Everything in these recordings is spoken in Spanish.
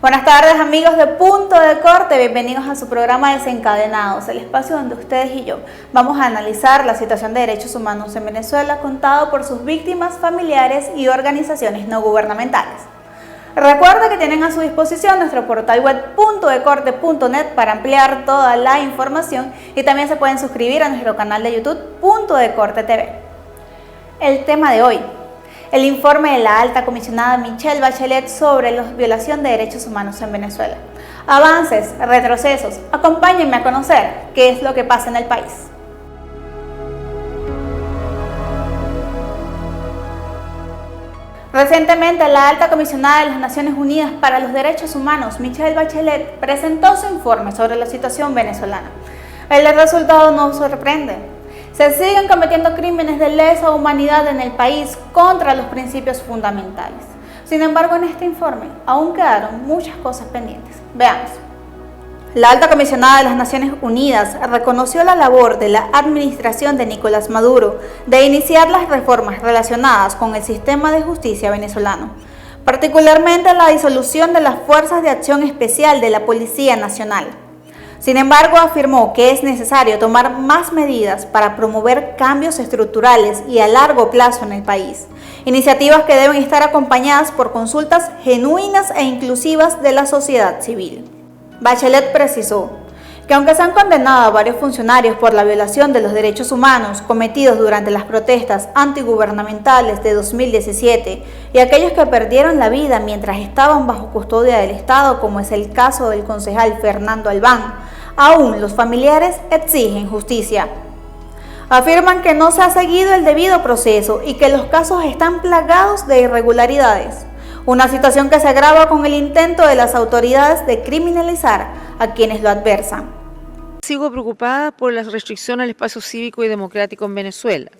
Buenas tardes amigos de Punto de Corte, bienvenidos a su programa Desencadenados, el espacio donde ustedes y yo vamos a analizar la situación de derechos humanos en Venezuela contado por sus víctimas, familiares y organizaciones no gubernamentales. Recuerda que tienen a su disposición nuestro portal web puntodecorte.net para ampliar toda la información y también se pueden suscribir a nuestro canal de YouTube Punto de Corte TV. El tema de hoy: el informe de la alta comisionada Michelle Bachelet sobre la violación de derechos humanos en Venezuela. Avances, retrocesos, acompáñenme a conocer qué es lo que pasa en el país. Recientemente, la alta comisionada de las Naciones Unidas para los Derechos Humanos, Michelle Bachelet, presentó su informe sobre la situación venezolana. El resultado no sorprende. Se siguen cometiendo crímenes de lesa humanidad en el país contra los principios fundamentales. Sin embargo, en este informe aún quedaron muchas cosas pendientes. Veamos. La alta comisionada de las Naciones Unidas reconoció la labor de la administración de Nicolás Maduro de iniciar las reformas relacionadas con el sistema de justicia venezolano, particularmente la disolución de las Fuerzas de Acción Especial de la Policía Nacional. Sin embargo, afirmó que es necesario tomar más medidas para promover cambios estructurales y a largo plazo en el país, iniciativas que deben estar acompañadas por consultas genuinas e inclusivas de la sociedad civil. Bachelet precisó que aunque se han condenado a varios funcionarios por la violación de los derechos humanos cometidos durante las protestas antigubernamentales de 2017 y aquellos que perdieron la vida mientras estaban bajo custodia del Estado, como es el caso del concejal Fernando Albán, aún los familiares exigen justicia. Afirman que no se ha seguido el debido proceso y que los casos están plagados de irregularidades, una situación que se agrava con el intento de las autoridades de criminalizar a quienes lo adversan. Sigo preocupada por las restricciones al espacio cívico y democrático en Venezuela.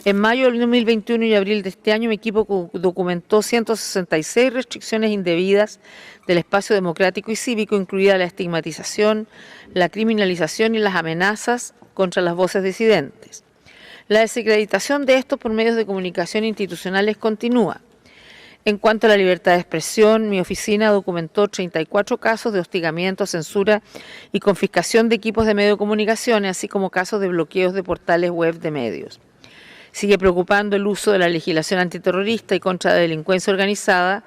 En mayo del 2021 y abril de este año, mi equipo documentó 166 restricciones indebidas del espacio democrático y cívico, incluida la estigmatización, la criminalización y las amenazas contra las voces disidentes. La desacreditación de estos por medios de comunicación institucionales continúa. En cuanto a la libertad de expresión, mi oficina documentó 34 casos de hostigamiento, censura y confiscación de equipos de medios de comunicación, así como casos de bloqueos de portales web de medios. Sigue preocupando el uso de la legislación antiterrorista y contra la delincuencia organizada,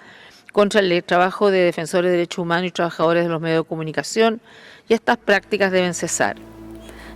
contra el trabajo de defensores de derechos humanos y trabajadores de los medios de comunicación, y estas prácticas deben cesar.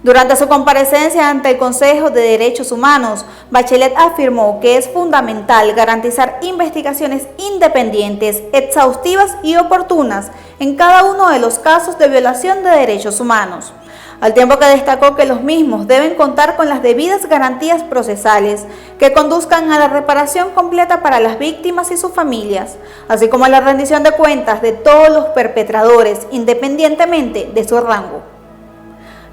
Durante su comparecencia ante el Consejo de Derechos Humanos, Bachelet afirmó que es fundamental garantizar investigaciones independientes, exhaustivas y oportunas en cada uno de los casos de violación de derechos humanos, al tiempo que destacó que los mismos deben contar con las debidas garantías procesales que conduzcan a la reparación completa para las víctimas y sus familias, así como a la rendición de cuentas de todos los perpetradores, independientemente de su rango.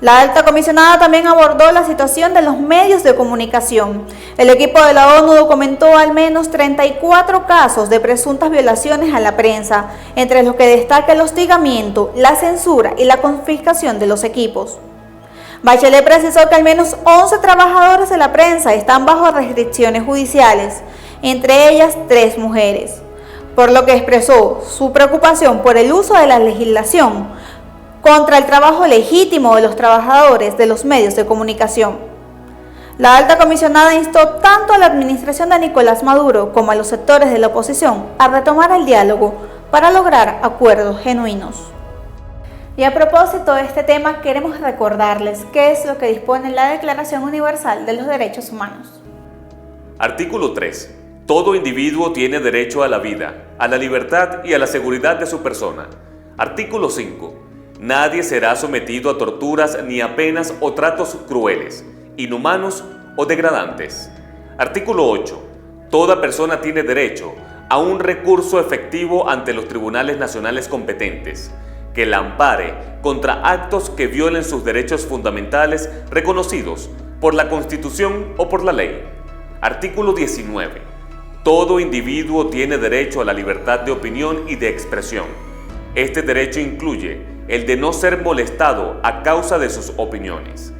La alta comisionada también abordó la situación de los medios de comunicación. El equipo de la ONU documentó al menos 34 casos de presuntas violaciones a la prensa, entre los que destaca el hostigamiento, la censura y la confiscación de los equipos. Bachelet precisó que al menos 11 trabajadores de la prensa están bajo restricciones judiciales, entre ellas 3 mujeres, por lo que expresó su preocupación por el uso de la legislación contra el trabajo legítimo de los trabajadores de los medios de comunicación. La alta comisionada instó tanto a la administración de Nicolás Maduro como a los sectores de la oposición a retomar el diálogo para lograr acuerdos genuinos. Y a propósito de este tema, queremos recordarles qué es lo que dispone la Declaración Universal de los Derechos Humanos. Artículo 3. Todo individuo tiene derecho a la vida, a la libertad y a la seguridad de su persona. Artículo 5. Nadie será sometido a torturas ni a penas o tratos crueles, inhumanos o degradantes. Artículo 8. Toda persona tiene derecho a un recurso efectivo ante los tribunales nacionales competentes, que la ampare contra actos que violen sus derechos fundamentales reconocidos por la Constitución o por la ley. Artículo 19. Todo individuo tiene derecho a la libertad de opinión y de expresión. Este derecho incluye el de no ser molestado a causa de sus opiniones,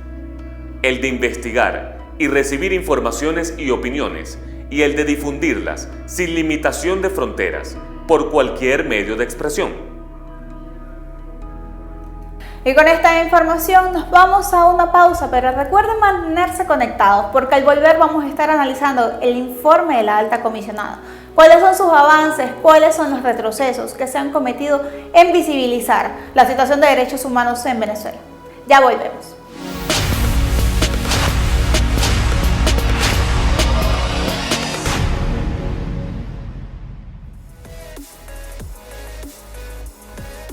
el de investigar y recibir informaciones y opiniones, y el de difundirlas sin limitación de fronteras por cualquier medio de expresión. Y con esta información nos vamos a una pausa, pero recuerden mantenerse conectados porque al volver vamos a estar analizando el informe de la alta comisionada. ¿Cuáles son sus avances? ¿Cuáles son los retrocesos que se han cometido en visibilizar la situación de derechos humanos en Venezuela? Ya volvemos.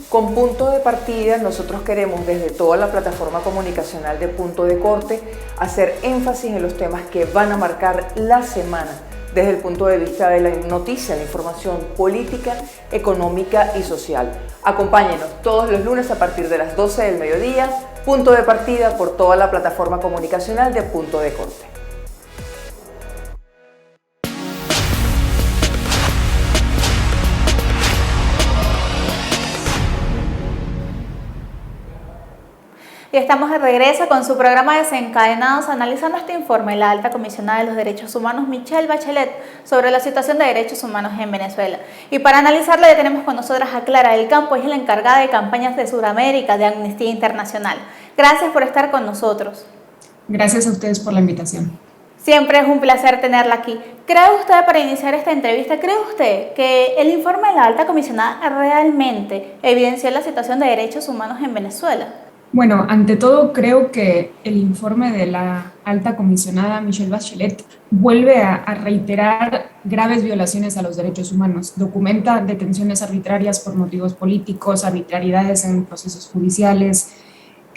Con Punto de Partida, nosotros queremos desde toda la plataforma comunicacional de Punto de Corte hacer énfasis en los temas que van a marcar la semana desde el punto de vista de la noticia, la información política, económica y social. Acompáñenos todos los lunes a partir de las 12 del mediodía, Punto de Partida por toda la plataforma comunicacional de Punto de Corte. Y estamos de regreso con su programa Desencadenados, analizando este informe de la alta comisionada de los derechos humanos, Michelle Bachelet, sobre la situación de derechos humanos en Venezuela. Y para analizarlo ya tenemos con nosotras a Clara del Campo, es la encargada de campañas de Sudamérica de Amnistía Internacional. Gracias por estar con nosotros. Gracias a ustedes por la invitación. Siempre es un placer tenerla aquí. ¿Cree usted, para iniciar esta entrevista, cree usted que el informe de la alta comisionada realmente evidenció la situación de derechos humanos en Venezuela? Bueno, ante todo creo que el informe de la alta comisionada Michelle Bachelet vuelve a reiterar graves violaciones a los derechos humanos. Documenta detenciones arbitrarias por motivos políticos, arbitrariedades en procesos judiciales,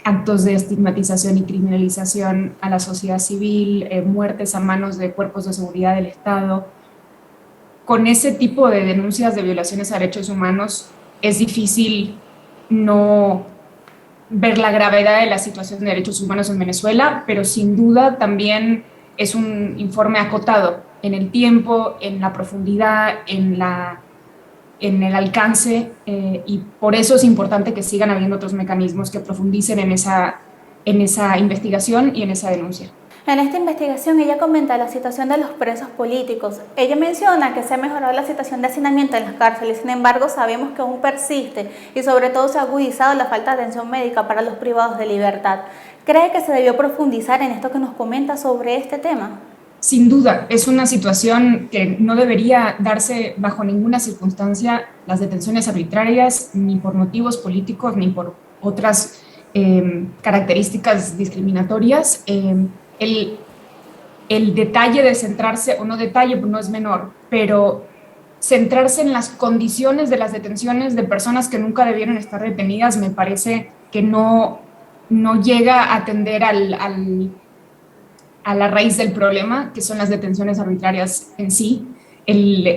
actos de estigmatización y criminalización a la sociedad civil, muertes a manos de cuerpos de seguridad del Estado. Con ese tipo de denuncias de violaciones a derechos humanos es difícil no ver la gravedad de la situación de derechos humanos en Venezuela, pero sin duda también es un informe acotado en el tiempo, en la profundidad, en el alcance, y por eso es importante que sigan habiendo otros mecanismos que profundicen en esa investigación y en esa denuncia. En esta investigación ella comenta la situación de los presos políticos. Ella menciona que se ha mejorado la situación de hacinamiento en las cárceles, sin embargo sabemos que aún persiste y sobre todo se ha agudizado la falta de atención médica para los privados de libertad. ¿Cree que se debió profundizar en esto que nos comenta sobre este tema? Sin duda, es una situación que no debería darse bajo ninguna circunstancia, las detenciones arbitrarias, ni por motivos políticos, ni por otras características discriminatorias. El detalle de centrarse, o no detalle, no es menor, pero centrarse en las condiciones de las detenciones de personas que nunca debieron estar detenidas me parece que no llega a atender a la raíz del problema, que son las detenciones arbitrarias en sí.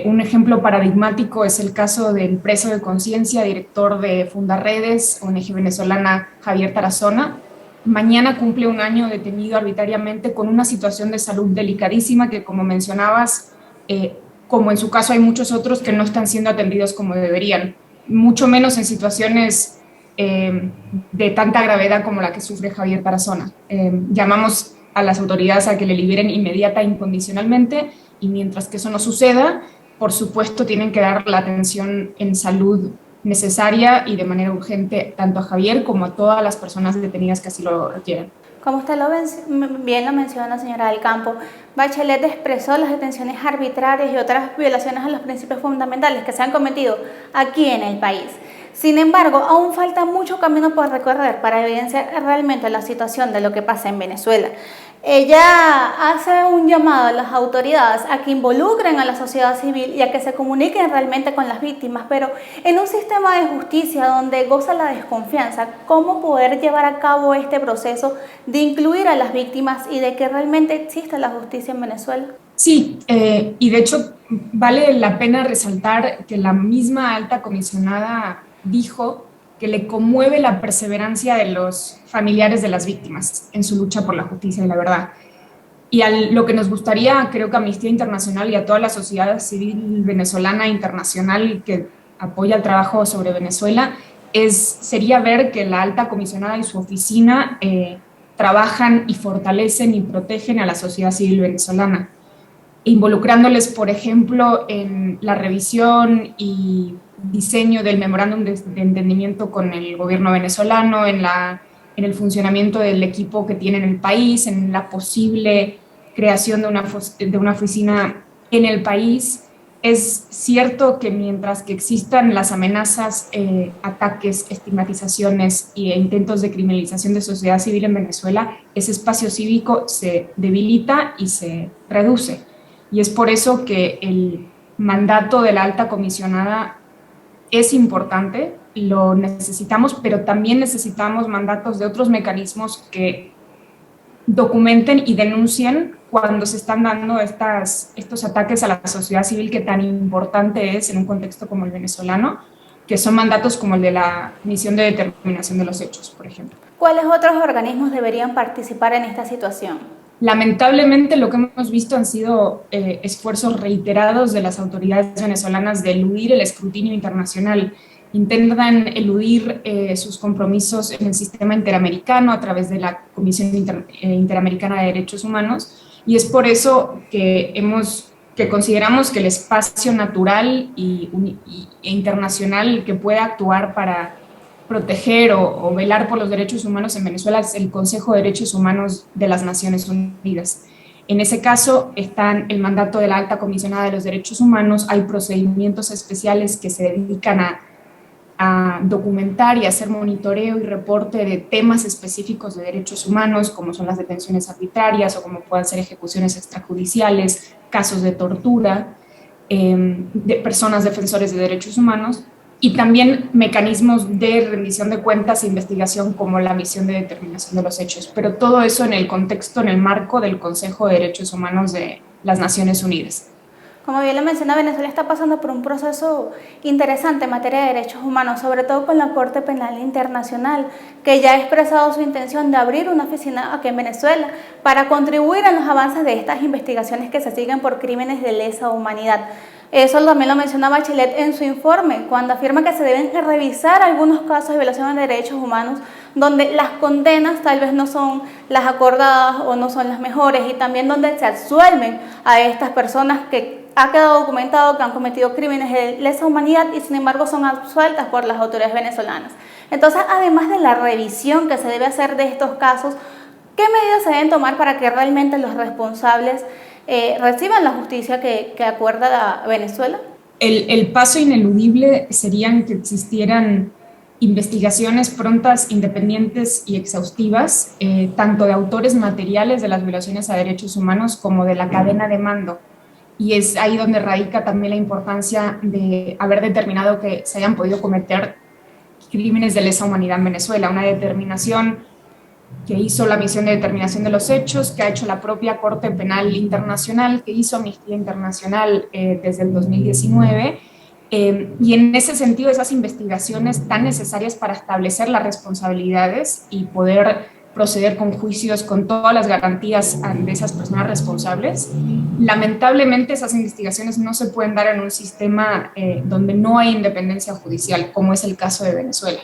Un ejemplo paradigmático es el caso del preso de conciencia, director de Fundaredes, ONG venezolana, Javier Tarazona. Mañana cumple un año detenido arbitrariamente con una situación de salud delicadísima que, como mencionabas, como en su caso hay muchos otros que no están siendo atendidos como deberían, mucho menos en situaciones de tanta gravedad como la que sufre Javier Tarazona. Llamamos a las autoridades a que le liberen inmediata e incondicionalmente, y mientras que eso no suceda, por supuesto tienen que dar la atención en salud necesaria y de manera urgente tanto a Javier como a todas las personas detenidas que así lo requieren. Como usted bien lo menciona, señora del Campo, Bachelet expresó las detenciones arbitrarias y otras violaciones a los principios fundamentales que se han cometido aquí en el país. Sin embargo, aún falta mucho camino por recorrer para evidenciar realmente la situación de lo que pasa en Venezuela. Ella hace un llamado a las autoridades a que involucren a la sociedad civil y a que se comuniquen realmente con las víctimas, pero en un sistema de justicia donde goza la desconfianza, ¿cómo poder llevar a cabo este proceso de incluir a las víctimas y de que realmente exista la justicia en Venezuela? Sí, y de hecho vale la pena resaltar que la misma alta comisionada dijo que le conmueve la perseverancia de los familiares de las víctimas en su lucha por la justicia y la verdad. Y lo que nos gustaría, creo que a Amnistía Internacional y a toda la sociedad civil venezolana e internacional que apoya el trabajo sobre Venezuela, sería ver que la alta comisionada y su oficina trabajan y fortalecen y protegen a la sociedad civil venezolana, involucrándoles, por ejemplo, en la revisión y diseño del memorándum de entendimiento con el gobierno venezolano, en el funcionamiento del equipo que tiene en el país, en la posible creación de una oficina en el país. Es cierto que mientras que existan las amenazas, ataques, estigmatizaciones e intentos de criminalización de sociedad civil en Venezuela, ese espacio cívico se debilita y se reduce. Y es por eso que el mandato de la alta comisionada es importante, lo necesitamos, pero también necesitamos mandatos de otros mecanismos que documenten y denuncien cuando se están dando estos ataques a la sociedad civil que tan importante es en un contexto como el venezolano, que son mandatos como el de la Misión de Determinación de los Hechos, por ejemplo. ¿Cuáles otros organismos deberían participar en esta situación? Lamentablemente lo que hemos visto han sido esfuerzos reiterados de las autoridades venezolanas de eludir el escrutinio internacional. Intentan eludir sus compromisos en el sistema interamericano a través de la Comisión Interamericana de Derechos Humanos, y es por eso que consideramos que el espacio natural e internacional que puede actuar para proteger o velar por los derechos humanos en Venezuela es el Consejo de Derechos Humanos de las Naciones Unidas. En ese caso están el mandato de la Alta Comisionada de los Derechos Humanos, hay procedimientos especiales que se dedican a documentar y hacer monitoreo y reporte de temas específicos de derechos humanos, como son las detenciones arbitrarias o como puedan ser ejecuciones extrajudiciales, casos de tortura, de personas defensores de derechos humanos, y también mecanismos de rendición de cuentas e investigación como la Misión de Determinación de los Hechos, pero todo eso en el contexto, en el marco del Consejo de Derechos Humanos de las Naciones Unidas. Como bien lo menciona, Venezuela está pasando por un proceso interesante en materia de derechos humanos, sobre todo con la Corte Penal Internacional, que ya ha expresado su intención de abrir una oficina aquí en Venezuela para contribuir a los avances de estas investigaciones que se siguen por crímenes de lesa humanidad. Eso también lo menciona Bachelet en su informe, cuando afirma que se deben revisar algunos casos de violación de derechos humanos donde las condenas tal vez no son las acordadas o no son las mejores, y también donde se absuelven a estas personas que ha quedado documentado que han cometido crímenes de lesa humanidad y sin embargo son absueltas por las autoridades venezolanas. Entonces, además de la revisión que se debe hacer de estos casos, ¿qué medidas se deben tomar para que realmente los responsables reciban la justicia que acuerda Venezuela? El paso ineludible serían que existieran investigaciones prontas, independientes y exhaustivas, tanto de autores materiales de las violaciones a derechos humanos como de la cadena de mando. Y es ahí donde radica también la importancia de haber determinado que se hayan podido cometer crímenes de lesa humanidad en Venezuela, una determinación que hizo la Misión de Determinación de los Hechos, que ha hecho la propia Corte Penal Internacional, que hizo Amnistía Internacional desde el 2019, y en ese sentido esas investigaciones tan necesarias para establecer las responsabilidades y poder proceder con juicios con todas las garantías de esas personas responsables. Lamentablemente esas investigaciones no se pueden dar en un sistema donde no hay independencia judicial, como es el caso de Venezuela.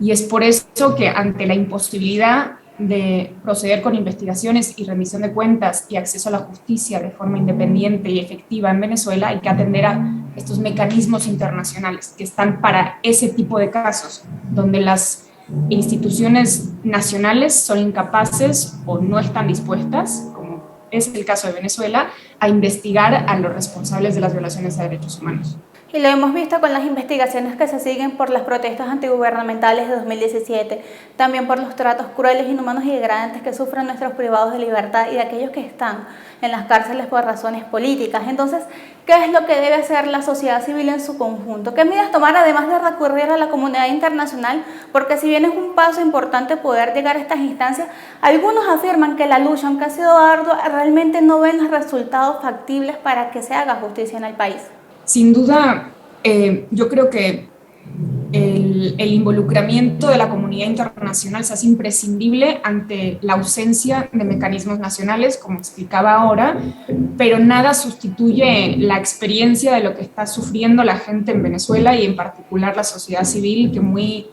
Y es por eso que ante la imposibilidad de proceder con investigaciones y rendición de cuentas y acceso a la justicia de forma independiente y efectiva en Venezuela, hay que atender a estos mecanismos internacionales que están para ese tipo de casos, donde las instituciones nacionales son incapaces o no están dispuestas, como es el caso de Venezuela, a investigar a los responsables de las violaciones a derechos humanos. Y lo hemos visto con las investigaciones que se siguen por las protestas antigubernamentales de 2017, también por los tratos crueles, inhumanos y degradantes que sufren nuestros privados de libertad y de aquellos que están en las cárceles por razones políticas. Entonces, ¿qué es lo que debe hacer la sociedad civil en su conjunto? ¿Qué medidas tomar además de recurrir a la comunidad internacional? Porque si bien es un paso importante poder llegar a estas instancias, algunos afirman que la lucha, aunque ha sido ardua, realmente no ven los resultados factibles para que se haga justicia en el país. Sin duda, yo creo que el involucramiento de la comunidad internacional se hace imprescindible ante la ausencia de mecanismos nacionales, como explicaba ahora, pero nada sustituye la experiencia de lo que está sufriendo la gente en Venezuela y en particular la sociedad civil, que muy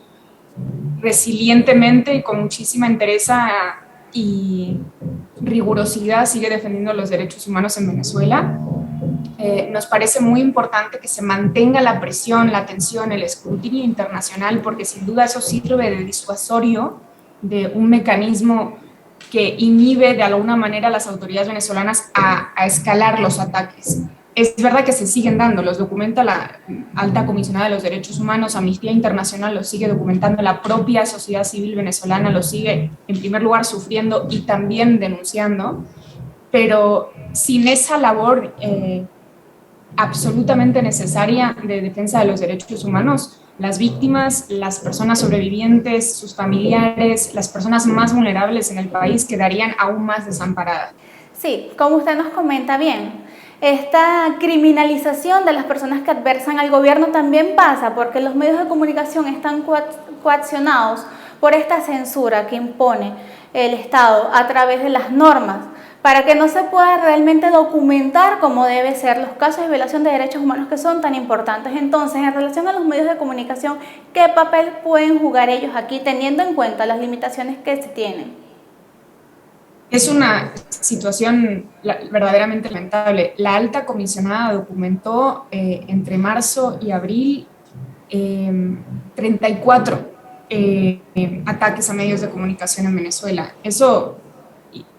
resilientemente y con muchísima entereza y rigurosidad sigue defendiendo los derechos humanos en Venezuela. Nos parece muy importante que se mantenga la presión, la atención, el escrutinio internacional, porque sin duda eso sirve de disuasorio, de un mecanismo que inhibe de alguna manera a las autoridades venezolanas a escalar los ataques. Es verdad que se siguen dando, los documenta la alta comisionada de los derechos humanos, Amnistía Internacional lo sigue documentando, la propia sociedad civil venezolana lo sigue en primer lugar sufriendo y también denunciando, pero sin esa labor absolutamente necesaria de defensa de los derechos humanos, las víctimas, las personas sobrevivientes, sus familiares, las personas más vulnerables en el país quedarían aún más desamparadas. Sí, como usted nos comenta bien, esta criminalización de las personas que adversan al gobierno también pasa porque los medios de comunicación están coaccionados por esta censura que impone el Estado a través de las normas, para que no se pueda realmente documentar como debe ser los casos de violación de derechos humanos que son tan importantes. Entonces, en relación a los medios de comunicación, ¿qué papel pueden jugar ellos aquí, teniendo en cuenta las limitaciones que se tienen? Es una situación verdaderamente lamentable. La alta comisionada documentó entre marzo y abril 34 ataques a medios de comunicación en Venezuela. Eso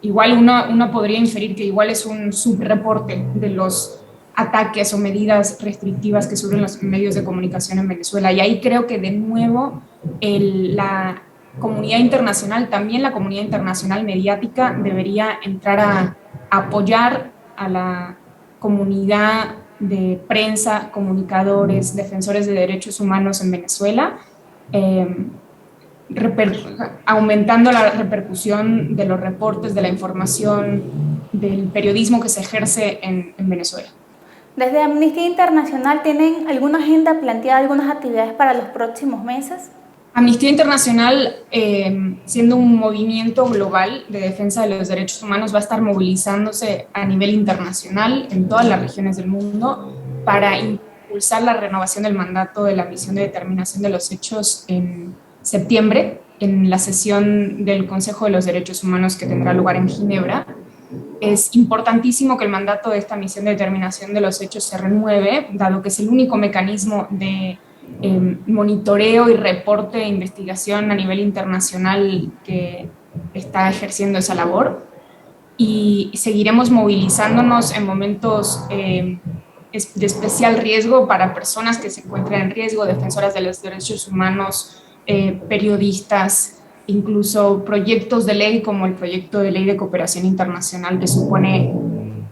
igual uno podría inferir que igual es un subreporte de los ataques o medidas restrictivas que sufren los medios de comunicación en Venezuela. Y ahí creo que de nuevo la comunidad internacional, también la comunidad internacional mediática, debería entrar a apoyar a la comunidad de prensa, comunicadores, defensores de derechos humanos en Venezuela, aumentando la repercusión de los reportes, de la información, del periodismo que se ejerce en Venezuela. Desde Amnistía Internacional, ¿tienen alguna agenda planteada, algunas actividades para los próximos meses? Amnistía Internacional, siendo un movimiento global de defensa de los derechos humanos, va a estar movilizándose a nivel internacional en todas las regiones del mundo para impulsar la renovación del mandato de la misión de determinación de los hechos en septiembre, en la sesión del Consejo de los Derechos Humanos que tendrá lugar en Ginebra. Es importantísimo que el mandato de esta misión de determinación de los hechos se renueve, dado que es el único mecanismo de monitoreo y reporte de investigación a nivel internacional que está ejerciendo esa labor, y seguiremos movilizándonos en momentos de especial riesgo para personas que se encuentran en riesgo, defensoras de los derechos humanos, periodistas, incluso proyectos de ley como el proyecto de ley de cooperación internacional que supone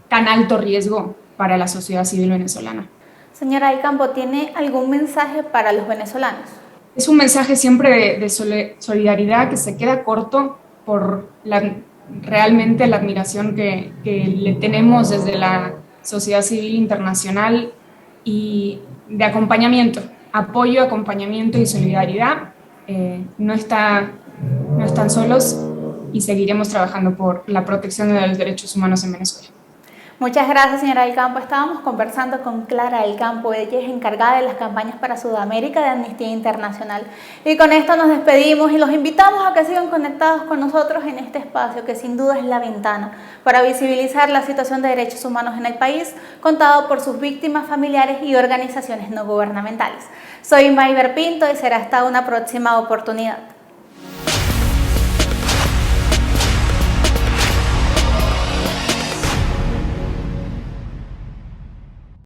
tan alto riesgo para la sociedad civil venezolana. Señora del Campo, ¿tiene algún mensaje para los venezolanos? Es un mensaje siempre de solidaridad que se queda corto por realmente la admiración que le tenemos desde la sociedad civil internacional, y de acompañamiento, apoyo, acompañamiento y solidaridad. No están solos y seguiremos trabajando por la protección de los derechos humanos en Venezuela. Muchas gracias, señora del Campo. Estábamos conversando con Clara del Campo. Ella es encargada de las campañas para Sudamérica de Amnistía Internacional. Y con esto nos despedimos y los invitamos a que sigan conectados con nosotros en este espacio que sin duda es la ventana para visibilizar la situación de derechos humanos en el país, contado por sus víctimas, familiares y organizaciones no gubernamentales. Soy Mayber Pinto y será hasta una próxima oportunidad.